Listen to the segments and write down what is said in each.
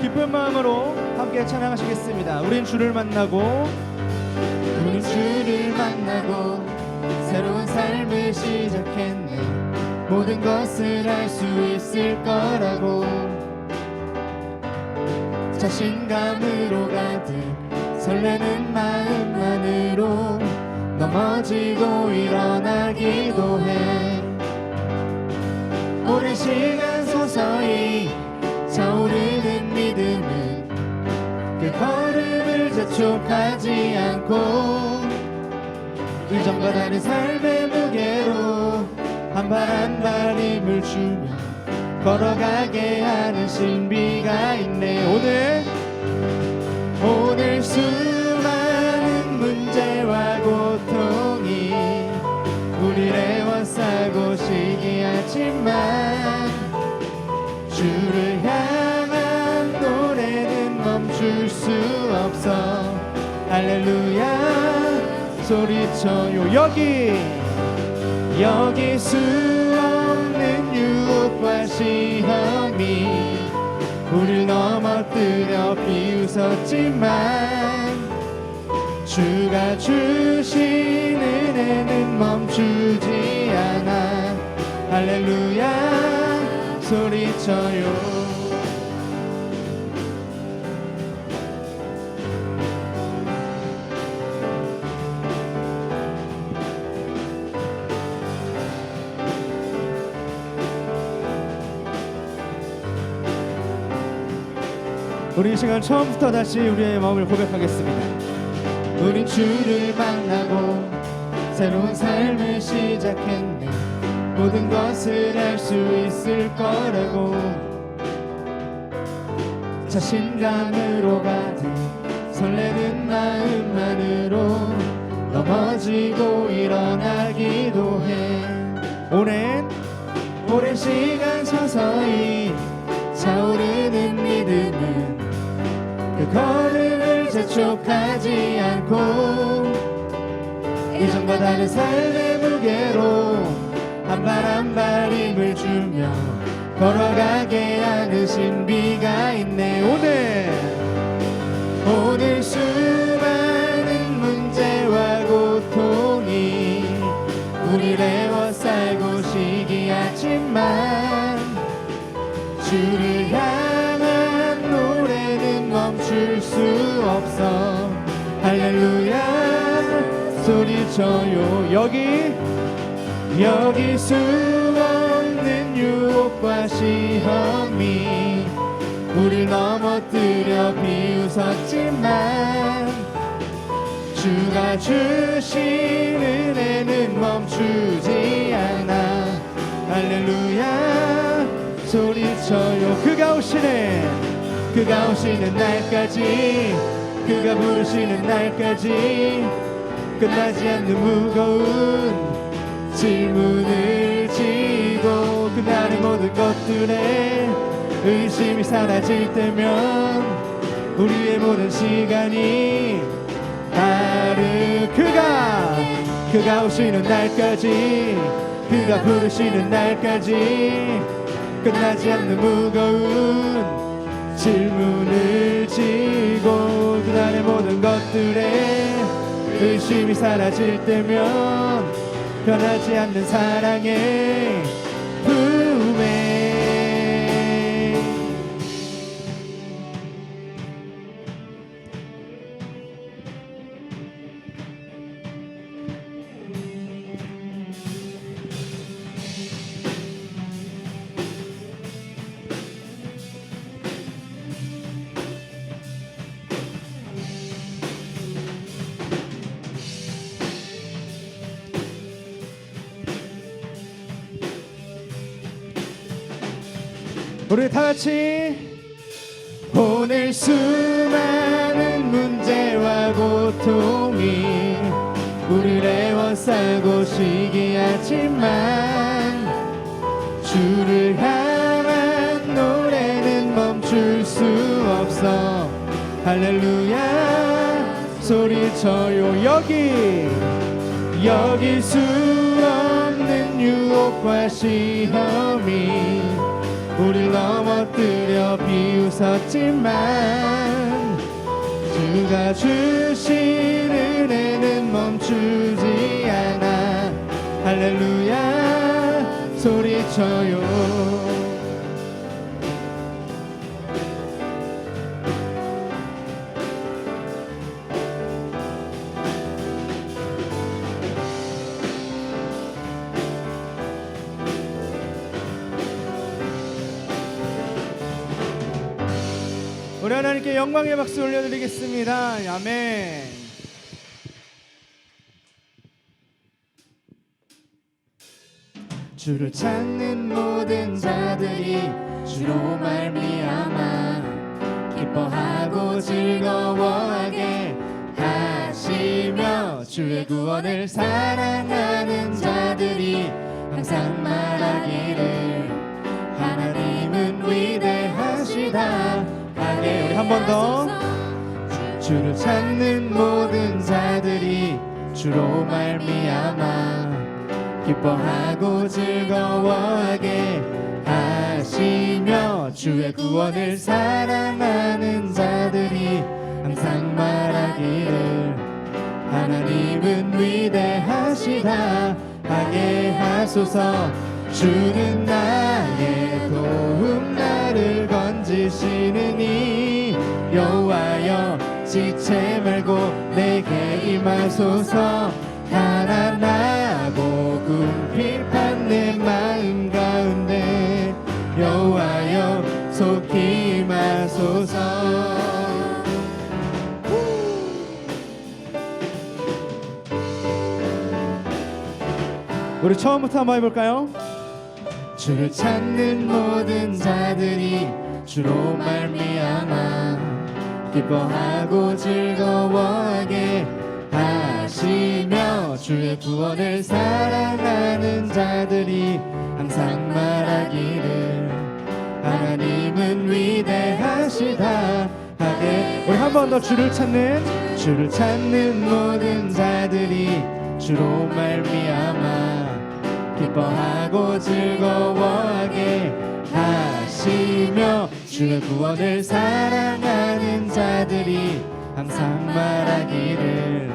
기쁜 마음으로 함께 찬양하시겠습니다. 우린 주를 만나고 우린 주를 만나고 새로운 삶을 시작했네. 모든 것을 할 수 있을 거라고 자신감으로 가득 설레는 마음만으로 넘어지고 일어나기도 해. 오랜 시간 서서히 차오르는 믿음은 그 걸음을 재촉하지 않고 이전과 다른 삶의 무게로 한 발 한 발 힘을 주며 걸어가게 하는 신비가 있네. 오늘 수많은 문제와 고통이 우리를 애워싸고 시기하지만 주를 향한 노래는 멈출 수 없어. 할렐루야 소리쳐요. 여기 수 없는 유혹과 시험이 우릴 넘어뜨려 비웃었지만 주가 주신 은혜는 멈추지 않아. 할렐루야 소리쳐요. 우리 이 시간 처음부터 다시 우리의 마음을 고백하겠습니다. 우린 주를 만나고 새로운 삶을 시작했네. 모든 것을 할 수 있을 거라고 자신감으로 가득 설레는 마음만으로 넘어지고 일어나기도 해. 오랜 시간 서서히 차오르는 믿음은 그 걸음을 재촉하지 않고 이전과 다른 삶의 무게로 한 발 한 발 힘을 주며 걸어가게 하는 신비가 있네. 오늘 수많은 문제와 고통이 우리를 애워싸고 시기하지만 주를 향한 노래는 멈출 수 없어. 할렐루야 소리쳐요. 여기 수 없는 유혹과 시험이 우릴 넘어뜨려 비웃었지만 주가 주신 은혜는 멈추지 않아. 할렐루야 소리쳐요. 그가 오시는 날까지, 그가 부르시는 날까지 끝나지 않는 무거운 질문을 지고 그날의 모든 것들에 의심이 사라질 때면 우리의 모든 시간이 그가 오시는 날까지, 그가 부르시는 날까지 끝나지 않는 무거운 질문을 지고 그날의 모든 것들에 의심이 사라질 때면 변하지 않는 사랑의 품에 우리 다 같이 오늘 수많은 문제와 고통이 우리를 애워싸고 시기하지만 주를 향한 노래는 멈출 수 없어. 할렐루야 소리쳐요. 여기 수 없는 유혹과 시험이 우릴 넘어뜨려 비웃었지만 주가 주신 은혜는 멈추지 않아. 할렐루야 소리쳐요. 우리 하나님께 영광의 박수 올려드리겠습니다. 아멘. 주를 찾는 모든 자들이 주로 말미암아 기뻐하고 즐거워하게 하시며 주의 구원을 사랑하는 자들이 항상 말하기를 하나님은 위대하시다 하게. 우리 한 번 더. 주를 찾는 모든 자들이 주로 말미암아 기뻐하고 즐거워하게 하시며 주의 구원을 사랑하는 자들이 항상 말하기를 하나님은 위대하시다 하게 하소서. 주는 나의 도움 나를 건지시느니 여호와여 지체 말고 내게 임하소서. 가난하고 궁핍한 내 마음 가운데 여호와여 속히 임하소서. 우리 처음부터 한번 해볼까요? 주를 찾는 모든 자들이 주로 말미암아 기뻐하고 즐거워하게 하시며 주의 구원을 사랑하는 자들이 항상 말하기를 하나님은 위대하시다 하게. 우리 한 번 더 주를 찾는 모든 자들이 주로 말미암아 기뻐하고 즐거워하게 하시며 주의 구원을 사랑하는 자들이 항상 말하기를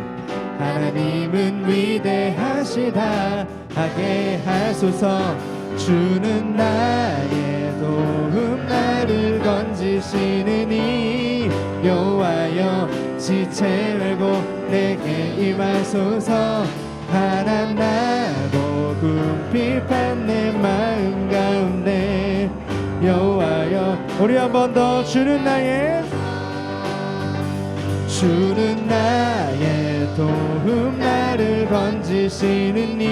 하나님은 위대하시다 하게 하소서. 주는 나의 도움 나를 건지시느니 여호와여 지체 말고 내게 임하소서. 가난하고 궁핍한 내 마음 가운데 여호와여. 우리 한 번 더. 주는 나의 도움 나를 건지시느니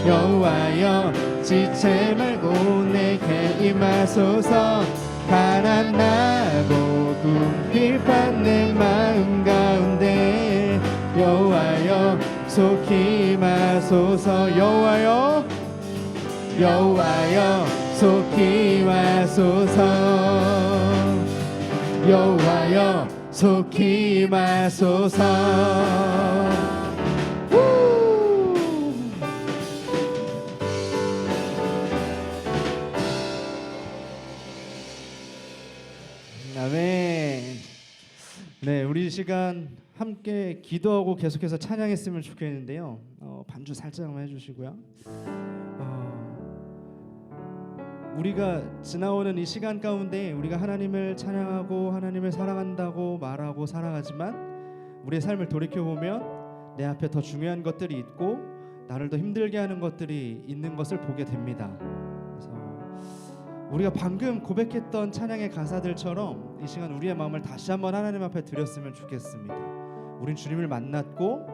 여호와여 지체 말고 내게 임하소서. 가난하고 궁핍한 내 마음 가운데 여호와여 속히 임하소서. 여호와여 속히 임하소서. 여호와여 속히 임하소서. 아멘. 네, 우리 이 시간 함께 기도하고 계속해서 찬양했으면 좋겠는데요. 반주 살짝만 해주시고요. 우리가 지나오는 이 시간 가운데 우리가 하나님을 찬양하고 하나님을 사랑한다고 말하고 살아가지만 우리의 삶을 돌이켜보면 내 앞에 더 중요한 것들이 있고 나를 더 힘들게 하는 것들이 있는 것을 보게 됩니다. 그래서 우리가 방금 고백했던 찬양의 가사들처럼 이 시간 우리의 마음을 다시 한번 하나님 앞에 드렸으면 좋겠습니다. 우린 주님을 만났고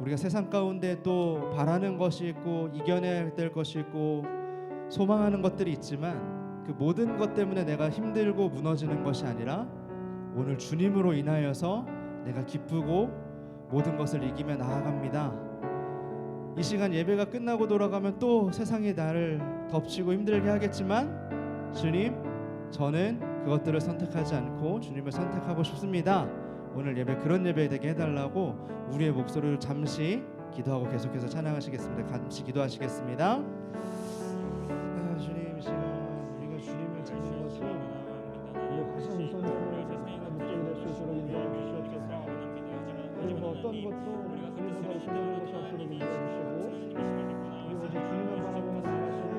우리가 세상 가운데 또 바라는 것이 있고 이겨내야 될 것이 있고 소망하는 것들이 있지만 그 모든 것 때문에 내가 힘들고 무너지는 것이 아니라 오늘 주님으로 인하여서 내가 기쁘고 모든 것을 이기며 나아갑니다. 이 시간 예배가 끝나고 돌아가면 또 세상이 나를 덮치고 힘들게 하겠지만 주님, 저는 그것들을 선택하지 않고 주님을 선택하고 싶습니다. 오늘 예배 그런 예배 되게 해달라고 우리의 목소리를 잠시 기도하고 계속해서 찬양하시겠습니다. 같이 기도하시겠습니다. 주님, 이 시간 우리가 주님을 어떤 것도 우리보다 중요한 것이 없도록 인도해 주시고 우리 오직 주님만 바라보며 살아가시는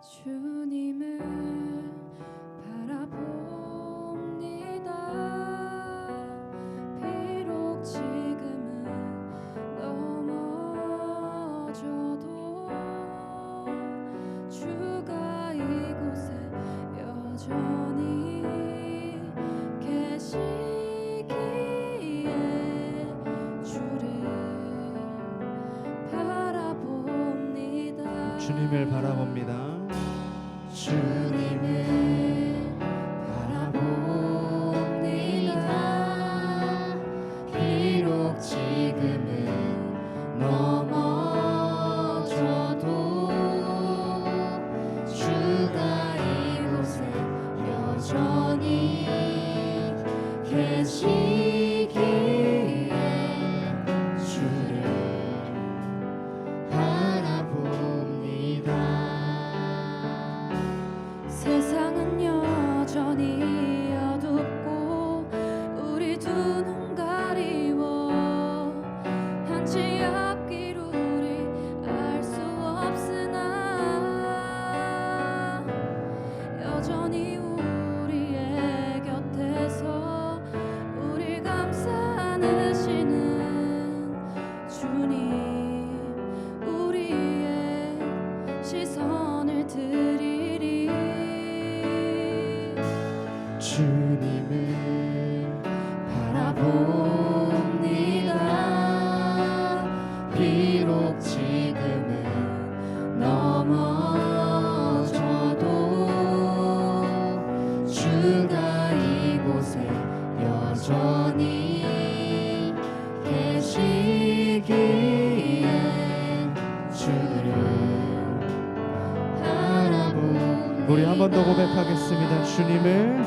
주님을 바라봅니다. 비록 지금은 넘어져도 주가 이곳에 여전히 계시기에 주를 바라봅니다. 주님을 바라봅니다. 주님을 바라봅니다. 비록 지금은 넘어져도 주가 이곳에 여전히 계시기에 주를 바라봅니다. 세상은 여전히 어둡고 우리 두 눈 가리워 한치 앞길 우리 알 수 없으나 여전히 우리의 곁에서 우리 감싸 안으시는 주님 우리의 시선을 드리리. 주님을 바라봅니다. 비록 지금은 넘어져도 주가 이곳에 여전히 계시기에 주를 바라봅니다. 우리 한 번 더 고백하겠습니다. 주님을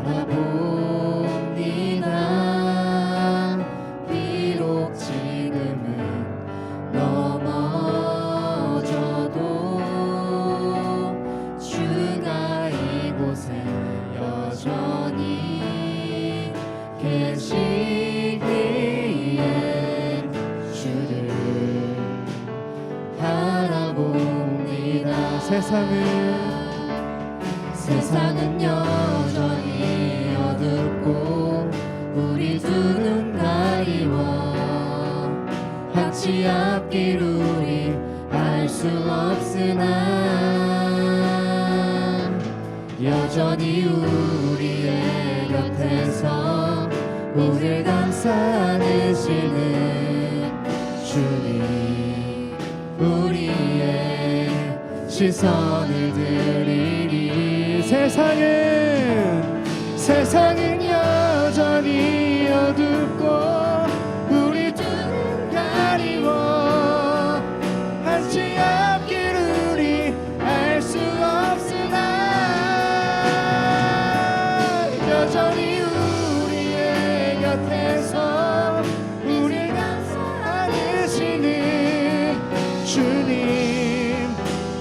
바라봅니다. 비록 지금은 넘어져도 주가 이곳에 여전히 계시기에 주를 바라봅니다. 세상은 여전히 어둡고 우리 두 눈 가리워 한치 앞길 우리 알 수 없으나 여전히 우리의 곁에서 우리를 감싸 안으시는 주님 우리의 시선을 드리리. 세상은 여전히 어둡고 우리 두 눈 가리워 한치 앞길 우리 알 수 없으나 여전히 우리의 곁에서 우리를 감싸 안으시는 주님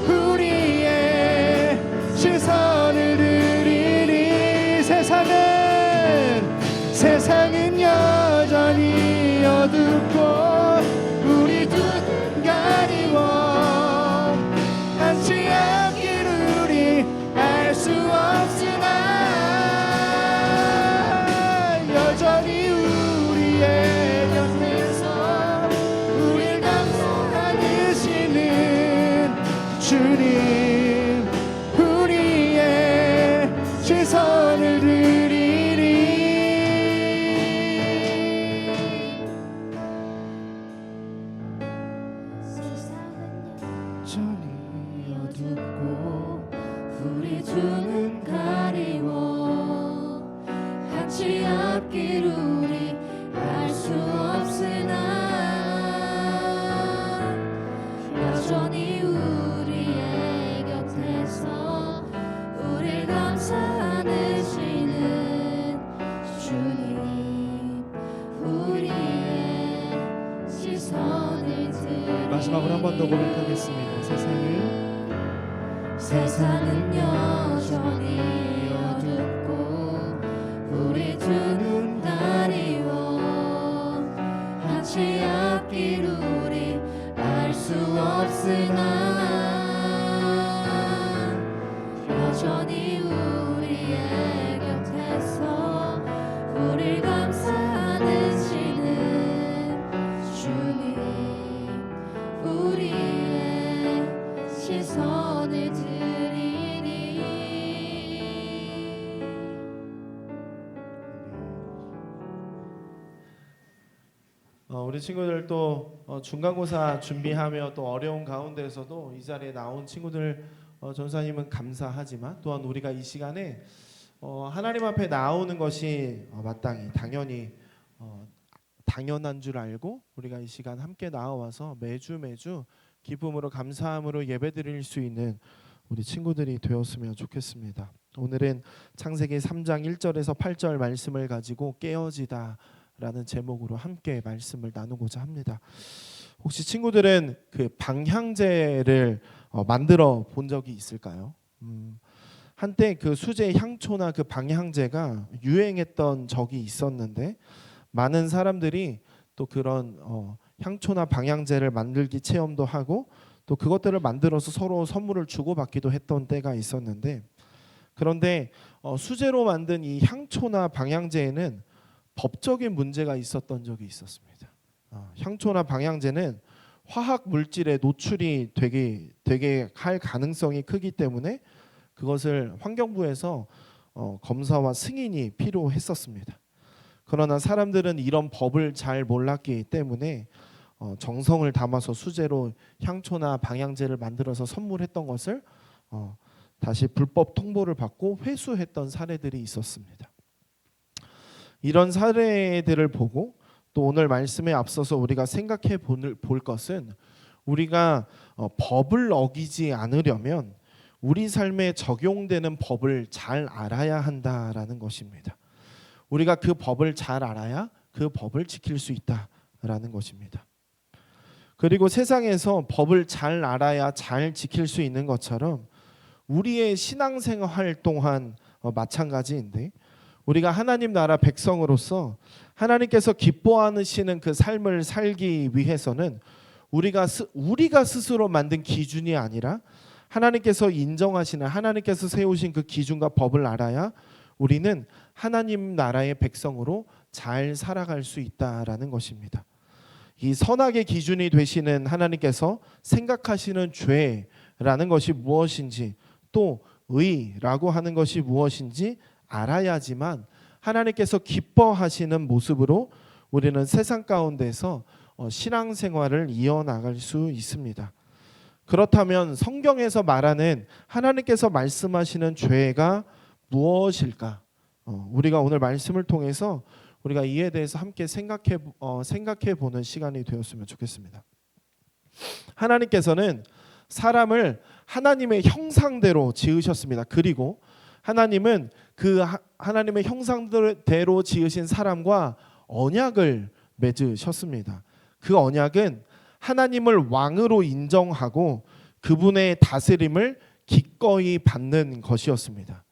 우리의 시선을 드리리. 세상은 여전히 어둡고 우리 두 눈 가리워 한치 앞길 우리 알 수 없으나 주님 우리의 시선을 드리리. 전이 어둡고 우리 두 눈 가리워 같이 앞길 우리 알 수 없으나 여전히 우리의 곁에서 우릴 감싸안으시는 주님 우리의 시선을 드리리. 마지막으로 한 번 더 고백하겠습니다. 세상은 여전히 어둡고 우리 두 눈 가리워 같이 앞길 우리 알 수 없으나 여전히 우리의 곁에서 우릴 감싸안으시는 주님 우리의 시선을 드리니. 우리 친구들 또 중간고사 준비하며 또 어려운 가운데에서도 이 자리에 나온 친구들 전사님은 감사하지만 또한 우리가 이 시간에 하나님 앞에 나오는 것이 마땅히 당연히 당연한 줄 알고 우리가 이 시간 함께 나와서 매주 기쁨으로 감사함으로 예배드릴 수 있는 우리 친구들이 되었으면 좋겠습니다. 오늘은 창세기 3장 1절에서 8절 말씀을 가지고 깨어지다 라는 제목으로 함께 말씀을 나누고자 합니다. 혹시 친구들은 그 방향제를 만들어 본 적이 있을까요? 한때 그 수제 향초나 그 방향제가 유행했던 적이 있었는데 많은 사람들이 또 그런 향초나 방향제를 만들기 체험도 하고 또 그것들을 만들어서 서로 선물을 주고받기도 했던 때가 있었는데, 그런데 수제로 만든 이 향초나 방향제에는 법적인 문제가 있었던 적이 있었습니다. 향초나 방향제는 화학 물질에 노출이 되게 할 가능성이 크기 때문에 그것을 환경부에서 검사와 승인이 필요했었습니다. 그러나 사람들은 이런 법을 잘 몰랐기 때문에 정성을 담아서 수제로 향초나 방향제를 만들어서 선물했던 것을 다시 불법 통보를 받고 회수했던 사례들이 있었습니다. 이런 사례들을 보고 또 오늘 말씀에 앞서서 우리가 생각해 볼 것은, 우리가 법을 어기지 않으려면 우리 삶에 적용되는 법을 잘 알아야 한다라는 것입니다. 우리가 그 법을 잘 알아야 그 법을 지킬 수 있다라는 것입니다. 그리고 세상에서 법을 잘 알아야 잘 지킬 수 있는 것처럼 우리의 신앙생활 또한 마찬가지인데, 우리가 하나님 나라 백성으로서 하나님께서 기뻐하시는 그 삶을 살기 위해서는 우리가 스스로 만든 기준이 아니라 하나님께서 인정하시는, 하나님께서 세우신 그 기준과 법을 알아야 우리는 하나님 나라의 백성으로 잘 살아갈 수 있다라는 것입니다. 이 선악의 기준이 되시는 하나님께서 생각하시는 죄라는 것이 무엇인지, 또 의라고 하는 것이 무엇인지 알아야지만 하나님께서 기뻐하시는 모습으로 우리는 세상 가운데서 신앙생활을 이어나갈 수 있습니다. 그렇다면 성경에서 말하는 하나님께서 말씀하시는 죄가 무엇일까? 우리가 오늘 말씀을 통해서 우리가 이에 대해서 함께 생각해 보는 시간이 되었으면 좋겠습니다. 하나님께서는 사람을 하나님의 형상대로 지으셨습니다. 그리고 하나님은 그 하나님의 형상대로 지으신 사람과 언약을 맺으셨습니다. 그 언약은 하나님을 왕으로 인정하고 그분의 다스림을 기꺼이 받는 것이었습니다.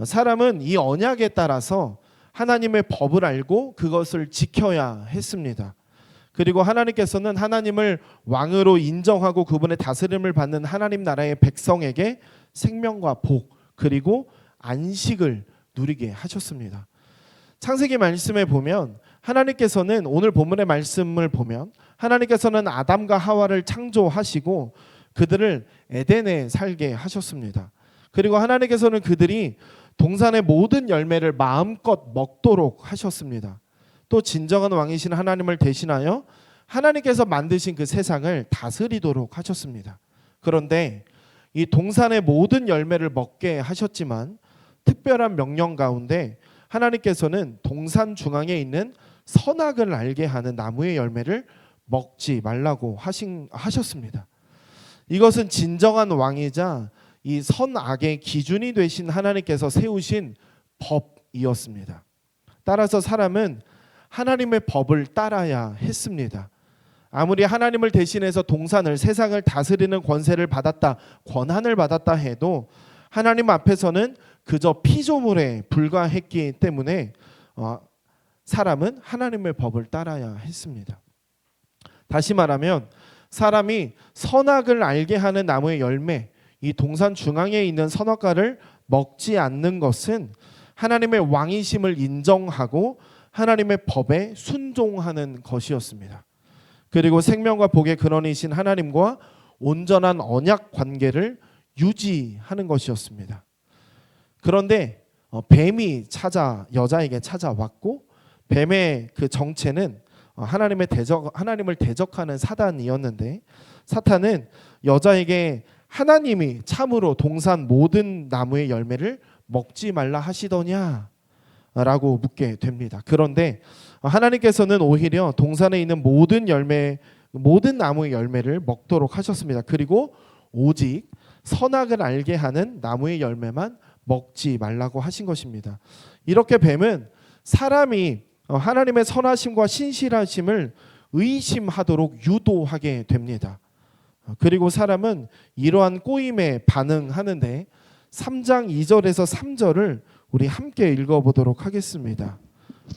사람은 이 언약에 따라서 하나님의 법을 알고 그것을 지켜야 했습니다. 그리고 하나님께서는 하나님을 왕으로 인정하고 그분의 다스림을 받는 하나님 나라의 백성에게 생명과 복, 그리고 안식을 누리게 하셨습니다. 창세기 말씀에 보면 하나님께서는, 오늘 본문의 말씀을 보면 하나님께서는 아담과 하와를 창조하시고 그들을 에덴에 살게 하셨습니다. 그리고 하나님께서는 그들이 동산의 모든 열매를 마음껏 먹도록 하셨습니다. 또 진정한 왕이신 하나님을 대신하여 하나님께서 만드신 그 세상을 다스리도록 하셨습니다. 그런데 이 동산의 모든 열매를 먹게 하셨지만 특별한 명령 가운데 하나님께서는 동산 중앙에 있는 선악을 알게 하는 나무의 열매를 먹지 말라고 하셨습니다. 이것은 진정한 왕이자 이 선악의 기준이 되신 하나님께서 세우신 법이었습니다. 따라서 사람은 하나님의 법을 따라야 했습니다. 아무리 하나님을 대신해서 동산을 세상을 다스리는 권세를 받았다, 권한을 받았다 해도 하나님 앞에서는 그저 피조물에 불과했기 때문에 사람은 하나님의 법을 따라야 했습니다. 다시 말하면 사람이 선악을 알게 하는 나무의 열매, 이 동산 중앙에 있는 선악과를 먹지 않는 것은 하나님의 왕이심을 인정하고 하나님의 법에 순종하는 것이었습니다. 그리고 생명과 복의 근원이신 하나님과 온전한 언약 관계를 유지하는 것이었습니다. 그런데 뱀이 여자에게 찾아왔고 뱀의 그 정체는 하나님을 대적하는 사단이었는데 사탄은 여자에게 하나님이 참으로 동산 모든 나무의 열매를 먹지 말라 하시더냐? 라고 묻게 됩니다. 그런데 하나님께서는 오히려 동산에 있는 모든 나무의 열매를 먹도록 하셨습니다. 그리고 오직 선악을 알게 하는 나무의 열매만 먹지 말라고 하신 것입니다. 이렇게 뱀은 사람이 하나님의 선하심과 신실하심을 의심하도록 유도하게 됩니다. 그리고 사람은 이러한 꼬임에 반응하는데 3장 2절에서 3절을 우리 함께 읽어보도록 하겠습니다.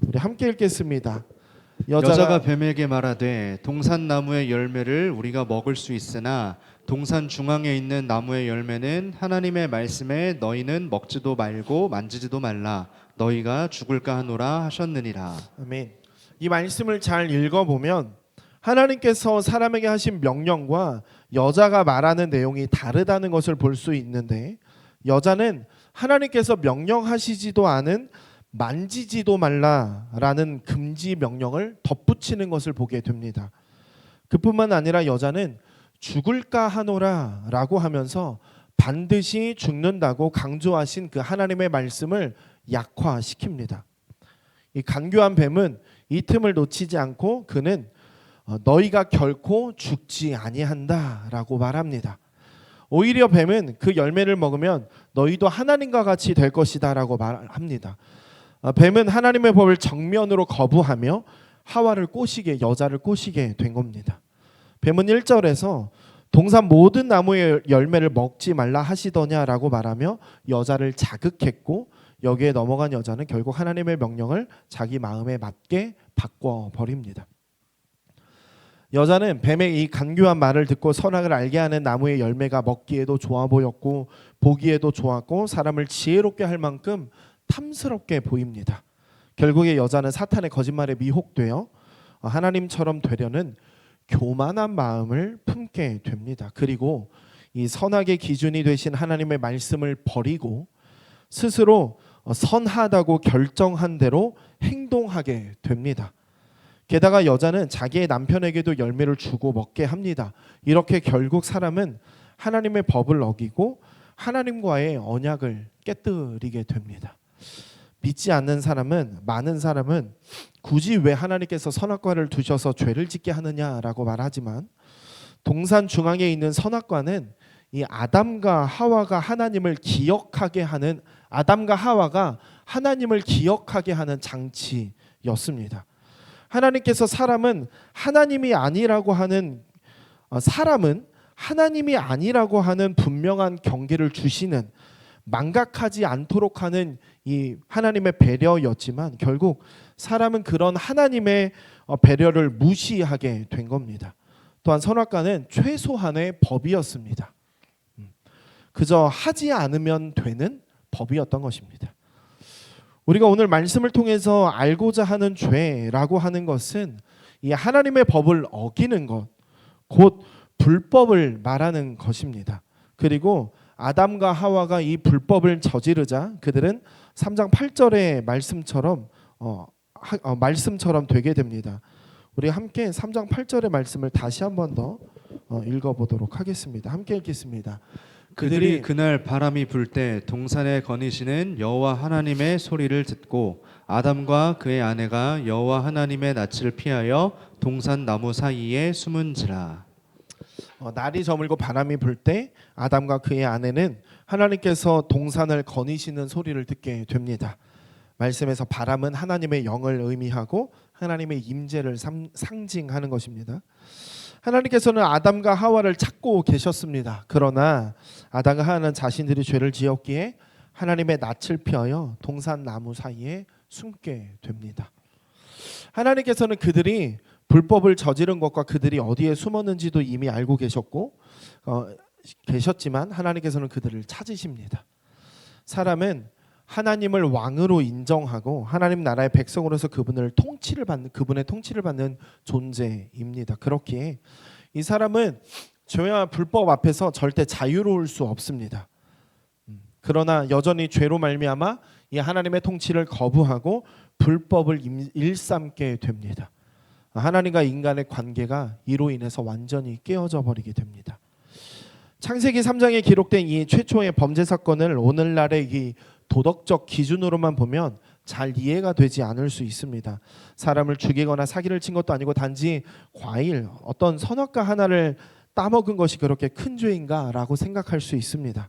우리 함께 읽겠습니다. 여자가 뱀에게 말하되 동산 나무의 열매를 우리가 먹을 수 있으나 동산 중앙에 있는 나무의 열매는 하나님의 말씀에 너희는 먹지도 말고 만지지도 말라 너희가 죽을까 하노라 하셨느니라. 아멘. 이 말씀을 잘 읽어보면 하나님께서 사람에게 하신 명령과 여자가 말하는 내용이 다르다는 것을 볼 수 있는데 여자는 하나님께서 명령하시지도 않은 만지지도 말라라는 금지 명령을 덧붙이는 것을 보게 됩니다. 그뿐만 아니라 여자는 죽을까 하노라라고 하면서 반드시 죽는다고 강조하신 그 하나님의 말씀을 약화시킵니다. 이 간교한 뱀은 이 틈을 놓치지 않고 그는 너희가 결코 죽지 아니한다라고 말합니다. 오히려 뱀은 그 열매를 먹으면 너희도 하나님과 같이 될 것이다라고 말합니다. 뱀은 하나님의 법을 정면으로 거부하며 여자를 꼬시게 된 겁니다. 뱀은 1절에서 동산 모든 나무의 열매를 먹지 말라 하시더냐라고 말하며 여자를 자극했고 여기에 넘어간 여자는 결국 하나님의 명령을 자기 마음에 맞게 바꿔버립니다. 여자는 뱀의 이 간교한 말을 듣고 선악을 알게 하는 나무의 열매가 먹기에도 좋아 보였고 보기에도 좋았고 사람을 지혜롭게 할 만큼 탐스럽게 보입니다. 결국에 여자는 사탄의 거짓말에 미혹되어 하나님처럼 되려는 교만한 마음을 품게 됩니다. 그리고 이 선악의 기준이 되신 하나님의 말씀을 버리고 스스로 선하다고 결정한 대로 행동하게 됩니다. 게다가 여자는 자기의 남편에게도 열매를 주고 먹게 합니다. 이렇게 결국 사람은 하나님의 법을 어기고 하나님과의 언약을 깨뜨리게 됩니다. 믿지 않는 많은 사람은 굳이 왜 하나님께서 선악과를 두셔서 죄를 짓게 하느냐라고 말하지만 동산 중앙에 있는 선악과는 이 아담과 하와가 하나님을 기억하게 하는 장치였습니다. 하나님께서 사람은 하나님이 아니라고 하는 분명한 경계를 주시는 망각하지 않도록 하는 이 하나님의 배려였지만 결국 사람은 그런 하나님의 배려를 무시하게 된 겁니다. 또한 선악과는 최소한의 법이었습니다. 그저 하지 않으면 되는 법이었던 것입니다. 우리가 오늘 말씀을 통해서 알고자 하는 죄라고 하는 것은 이 하나님의 법을 어기는 것, 곧 불법을 말하는 것입니다. 그리고 아담과 하와가 이 불법을 저지르자 그들은 3장 8절의 말씀처럼 되게 됩니다. 우리 함께 3장 8절의 말씀을 다시 한 번 더 읽어보도록 하겠습니다. 함께 읽겠습니다. 그들이 그날 바람이 불 때 동산에 거니시는 여호와 하나님의 소리를 듣고 아담과 그의 아내가 여호와 하나님의 낯을 피하여 동산 나무 사이에 숨은지라. 날이 저물고 바람이 불 때 아담과 그의 아내는 하나님께서 동산을 거니시는 소리를 듣게 됩니다. 말씀에서 바람은 하나님의 영을 의미하고 하나님의 임재를 상징하는 것입니다. 하나님께서는 아담과 하와를 찾고 계셨습니다. 그러나 아담과 하와는 자신들이 죄를 지었기에 하나님의 낯을 피하여 동산 나무 사이에 숨게 됩니다. 하나님께서는 그들이 불법을 저지른 것과 그들이 어디에 숨었는지도 이미 알고 계셨지만 하나님께서는 그들을 찾으십니다. 사람은 하나님을 왕으로 인정하고 하나님 나라의 백성으로서 그분의 통치를 받는 존재입니다. 그렇기에 이 사람은 죄와 불법 앞에서 절대 자유로울 수 없습니다. 그러나 여전히 죄로 말미암아 이 하나님의 통치를 거부하고 불법을 일삼게 됩니다. 하나님과 인간의 관계가 이로 인해서 완전히 깨어져 버리게 됩니다. 창세기 3장에 기록된 이 최초의 범죄 사건을 오늘날의 이 도덕적 기준으로만 보면 잘 이해가 되지 않을 수 있습니다. 사람을 죽이거나 사기를 친 것도 아니고 단지 과일, 어떤 선악과 하나를 따먹은 것이 그렇게 큰 죄인가라고 생각할 수 있습니다.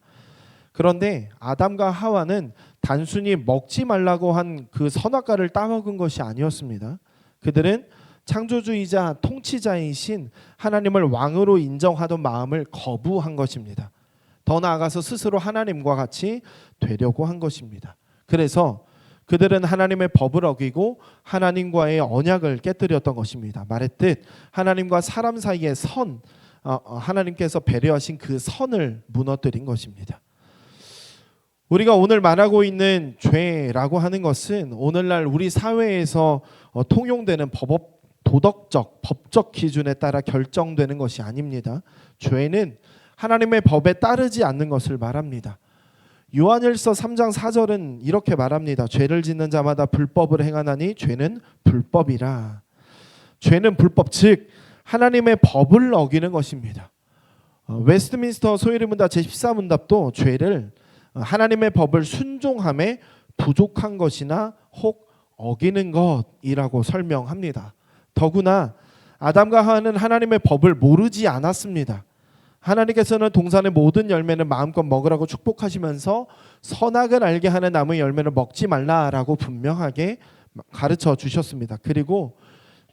그런데 아담과 하와는 단순히 먹지 말라고 한 그 선악과를 따먹은 것이 아니었습니다. 그들은 창조주이자 통치자이신 하나님을 왕으로 인정하던 마음을 거부한 것입니다. 더 나아가서 스스로 하나님과 같이 되려고 한 것입니다. 그래서 그들은 하나님의 법을 어기고 하나님과의 언약을 깨뜨렸던 것입니다. 말했듯 하나님과 사람 사이의 하나님께서 배려하신 그 선을 무너뜨린 것입니다. 우리가 오늘 말하고 있는 죄라고 하는 것은 오늘날 우리 사회에서 통용되는 법적 기준에 따라 결정되는 것이 아닙니다. 죄는 하나님의 법에 따르지 않는 것을 말합니다. 요한일서 3장 4절은 이렇게 말합니다. 죄를 짓는 자마다 불법을 행하나니 죄는 불법이라. 죄는 불법, 즉 하나님의 법을 어기는 것입니다. 웨스트민스터 소요리문답 제14문답도 죄를 하나님의 법을 순종함에 부족한 것이나 혹 어기는 것이라고 설명합니다. 더구나 아담과 하와는 하나님의 법을 모르지 않았습니다. 하나님께서는 동산의 모든 열매는 마음껏 먹으라고 축복하시면서 선악을 알게 하는 나무의 열매를 먹지 말라라고 분명하게 가르쳐 주셨습니다. 그리고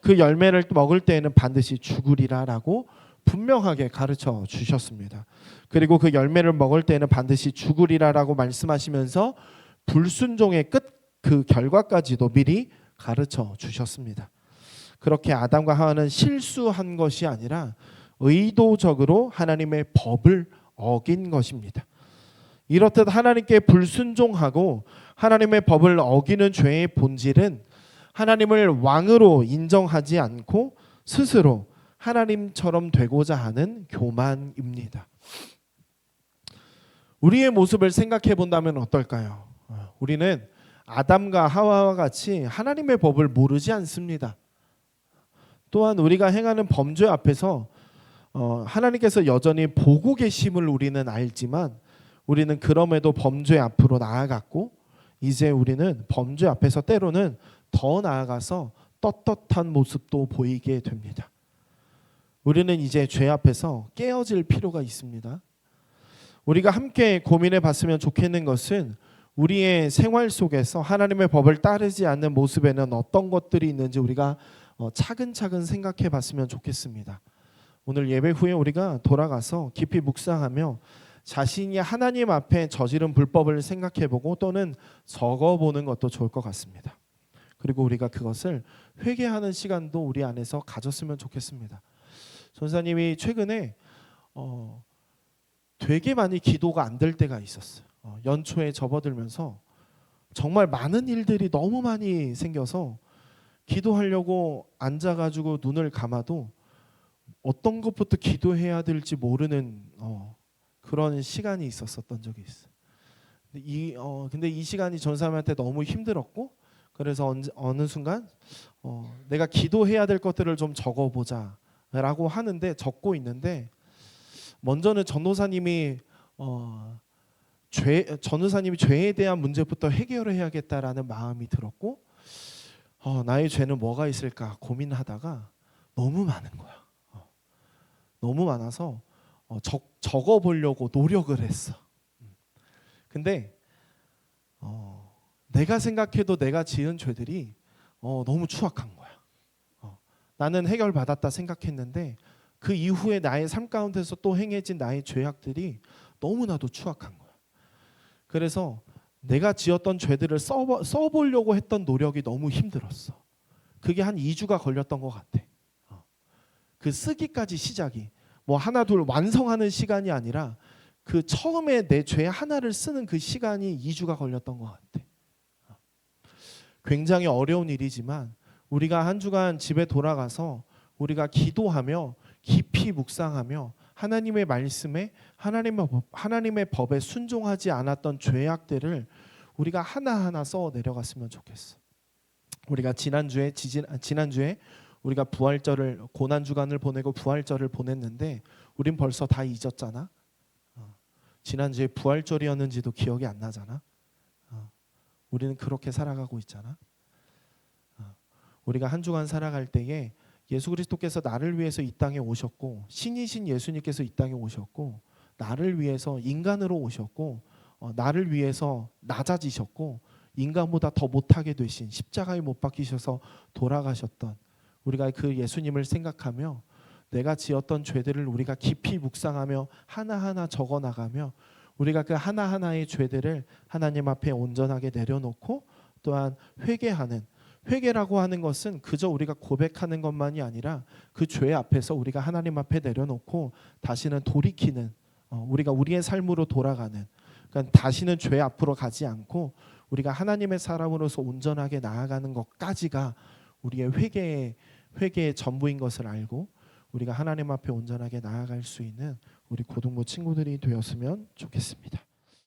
그 열매를 먹을 때에는 반드시 죽으리라라고 분명하게 가르쳐 주셨습니다. 그리고 그 열매를 먹을 때에는 반드시 죽으리라라고 말씀하시면서 불순종의 그 결과까지도 미리 가르쳐 주셨습니다. 그렇게 아담과 하와는 실수한 것이 아니라 의도적으로 하나님의 법을 어긴 것입니다. 이렇듯 하나님께 불순종하고 하나님의 법을 어기는 죄의 본질은 하나님을 왕으로 인정하지 않고 스스로 하나님처럼 되고자 하는 교만입니다. 우리의 모습을 생각해 본다면 어떨까요? 우리는 아담과 하와와 같이 하나님의 법을 모르지 않습니다. 또한 우리가 행하는 범죄 앞에서 하나님께서 여전히 보고 계심을 우리는 알지만 우리는 그럼에도 범죄 앞으로 나아갔고 이제 우리는 범죄 앞에서 때로는 더 나아가서 떳떳한 모습도 보이게 됩니다. 우리는 이제 죄 앞에서 깨어질 필요가 있습니다. 우리가 함께 고민해 봤으면 좋겠는 것은 우리의 생활 속에서 하나님의 법을 따르지 않는 모습에는 어떤 것들이 있는지 우리가 차근차근 생각해 봤으면 좋겠습니다. 오늘 예배 후에 우리가 돌아가서 깊이 묵상하며 자신이 하나님 앞에 저지른 불법을 생각해보고 또는 적어보는 것도 좋을 것 같습니다. 그리고 우리가 그것을 회개하는 시간도 우리 안에서 가졌으면 좋겠습니다. 전사님이 최근에 되게 많이 기도가 안 될 때가 있었어요. 연초에 접어들면서 정말 많은 일들이 너무 많이 생겨서 기도하려고 앉아가지고 눈을 감아도 어떤 것부터 기도해야 될지 모르는 그런 시간이 있었던 적이 있어. 근데 이 시간이 전사님한테 너무 힘들었고, 그래서 어느 순간 내가 기도해야 될 것들을 좀 적어보자라고 하는데 적고 있는데, 먼저는 전도사님이 죄에 대한 문제부터 해결을 해야겠다라는 마음이 들었고, 나의 죄는 뭐가 있을까 고민하다가 너무 많은 거야. 너무 많아서 적어보려고 노력을 했어. 근데 내가 생각해도 내가 지은 죄들이 너무 추악한 거야. 나는 해결받았다 생각했는데 그 이후에 나의 삶 가운데서 또 행해진 나의 죄악들이 너무나도 추악한 거야. 그래서 내가 지었던 죄들을 써보려고 했던 노력이 너무 힘들었어. 그게 한 2주가 걸렸던 것 같아. 그 쓰기까지 시작이 뭐 하나 둘 완성하는 시간이 아니라 그 처음에 내 죄 하나를 쓰는 그 시간이 2주가 걸렸던 것 같아. 굉장히 어려운 일이지만 우리가 한 주간 집에 돌아가서 우리가 기도하며 깊이 묵상하며 하나님의 말씀에 하나님의 법에 순종하지 않았던 죄악들을 우리가 하나하나 써 내려갔으면 좋겠어. 우리가 지난주에 우리가 부활절을 고난 주간을 보내고 부활절을 보냈는데 우린 벌써 다 잊었잖아. 지난주에 부활절이었는지도 기억이 안 나잖아. 우리는 그렇게 살아가고 있잖아. 우리가 한 주간 살아갈 때에 예수 그리스도께서 나를 위해서 이 땅에 오셨고, 신이신 예수님께서 이 땅에 오셨고, 나를 위해서 인간으로 오셨고, 나를 위해서 낮아지셨고, 인간보다 더 못하게 되신 십자가에 못 박히셔서 돌아가셨던 우리가 그 예수님을 생각하며 내가 지었던 죄들을 우리가 깊이 묵상하며 하나하나 적어나가며 우리가 그 하나하나의 죄들을 하나님 앞에 온전하게 내려놓고, 또한 회개라고 하는 것은 그저 우리가 고백하는 것만이 아니라 그 죄 앞에서 우리가 하나님 앞에 내려놓고 다시는 돌이키는, 우리가 우리의 삶으로 돌아가는, 그러니까 다시는 죄 앞으로 가지 않고 우리가 하나님의 사람으로서 온전하게 나아가는 것까지가 우리의 회개의 전부인 것을 알고 우리가 하나님 앞에 온전하게 나아갈 수 있는 우리 고등부 친구들이 되었으면 좋겠습니다.